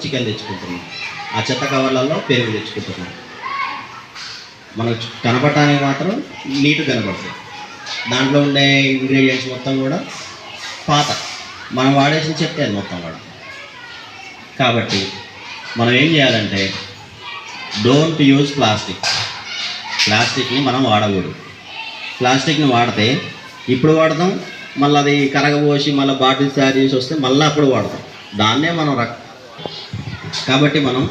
Chicken తెచ్చుకుంటున్నాం, ఆ చెత్త కవర్లలో పెరుగు తెచ్చుకుంటున్నాం. మనకు కనపడటానికి మాత్రం నీట్ కనపడుతుంది. దాంట్లో ఉండే ఇంగ్రీడియంట్స్ మొత్తం కూడా పాత, మనం వాడేసిన చెత్త అది మొత్తం కూడా. కాబట్టి మనం ఏం చేయాలంటే డోంట్ యూజ్ ప్లాస్టిక్ని మనం వాడకూడదు. ప్లాస్టిక్ని వాడితే ఇప్పుడు వాడతాం, మళ్ళీ అది కరగబోసి మళ్ళీ బాటిల్స్ తయారు చేసి వస్తే మళ్ళీ అప్పుడు వాడతాం. దాన్నే మనం కాబట్టి మనం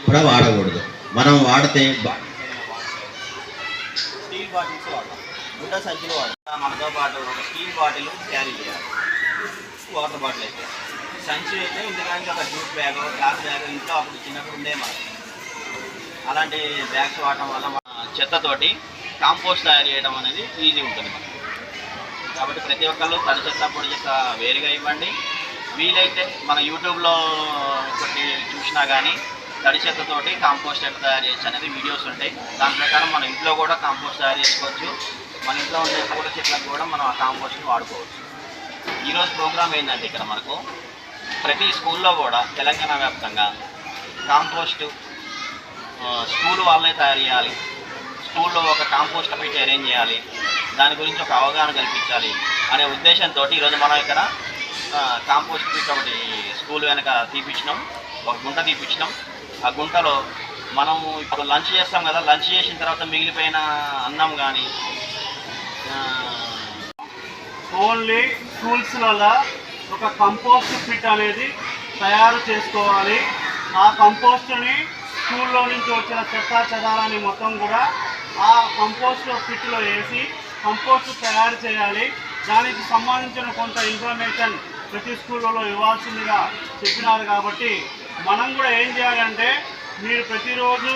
కూడా వాడకూడదు. మనం వాడితే స్టీల్ బాటిల్స్ వాడతాం, గుడ్డ సంచులు వాడతాం. మనతో పాటు ఒక స్టీల్ బాటిల్ క్యారీ చేయాలి. వాటర్ బాటిల్ అయితే సంచి అయితే ఇంతకానికి ఒక జ్యూస్ బ్యాగ్, గ్లాస్ బ్యాగ్ ఇంట్లో అప్పుడు చిన్నప్పుడు ఉండే మనకి. అలాంటి బ్యాగ్స్ వాడటం వల్ల మన చెత్తతోటి కాంపోస్ట్ తయారు చేయడం అనేది ఈజీ ఉంటుంది మనకి. కాబట్టి ప్రతి ఒక్కళ్ళు తడి చెత్త పొడి చెత్త వేరుగా ఇవ్వండి. వీలైతే మన యూట్యూబ్లో ఒకటి చూసినా కానీ తడి చెత్తతోటి కాంపోస్ట్ ఎట్లా తయారు చేయొచ్చు అనేది వీడియోస్ ఉంటాయి. దాని ప్రకారం మన ఇంట్లో కూడా కాంపోస్ట్ తయారు చేసుకోవచ్చు. మన ఇంట్లో ఉండే పూల చెట్లకు కూడా మనం ఆ కాంపోస్ట్ని వాడుకోవచ్చు. ఈరోజు ప్రోగ్రామ్ ఏంటంటే ఇక్కడ మనకు ప్రతి స్కూల్లో కూడా తెలంగాణ వ్యాప్తంగా కాంపోస్టు స్కూల్ వాళ్ళే తయారు చేయాలి. స్కూల్లో ఒక కాంపోస్ట్ పెట్టి అరేంజ్ చేయాలి, దాని గురించి ఒక అవగాహన కల్పించాలి అనే ఉద్దేశంతో ఈరోజు మనం ఇక్కడ కాంపోస్ట్ పిట్ ఒకటి స్కూల్ వెనక తీపించినాం, ఒక గుంట తీపించినాం. ఆ గుంటలో మనము ఇప్పుడు లంచ్ చేస్తాం కదా, లంచ్ చేసిన తర్వాత మిగిలిపోయిన అన్నం కానీ ఓన్లీ స్కూల్స్లలో ఒక కంపోస్ట్ పిట్ అనేది తయారు చేసుకోవాలి. ఆ కంపోస్ట్ని స్కూల్లో నుంచి వచ్చిన చెత్త చెదారాన్ని మొత్తం కూడా ఆ కంపోస్ట్ పిట్లో వేసి కంపోస్ట్ తయారు చేయాలి. దానికి సంబంధించిన కొంత ఇన్ఫర్మేషన్ ప్రతి స్కూళ్ళలో ఇవ్వాల్సిందిగా చెప్పినారు. కాబట్టి మనం కూడా ఏం చేయాలంటే, మీరు ప్రతిరోజు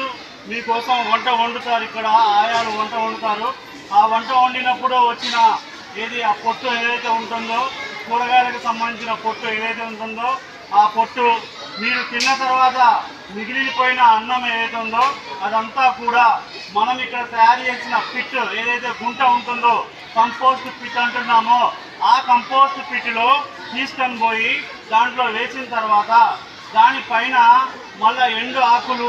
మీకోసం వంట వండుతారు, ఇక్కడ ఆయాలు వంట వండుతారు. ఆ వంట వండినప్పుడు వచ్చిన ఆ పొట్టు ఏదైతే ఉంటుందో, కూరగాయలకు సంబంధించిన పొట్టు ఏదైతే ఉంటుందో, ఆ పొట్టు మీరు తిన్న తర్వాత మిగిలిపోయిన అన్నం ఏదైతే ఉందో అదంతా కూడా మనం ఇక్కడ తయారు చేసిన పిట్ ఏదైతే గుంట ఉంటుందో, కంపోస్ట్ పిట్ అంటున్నామో, ఆ కంపోస్ట్ పిట్లో తీసుకొని పోయి దాంట్లో వేసిన తర్వాత దానిపైన మళ్ళీ ఎండు ఆకులు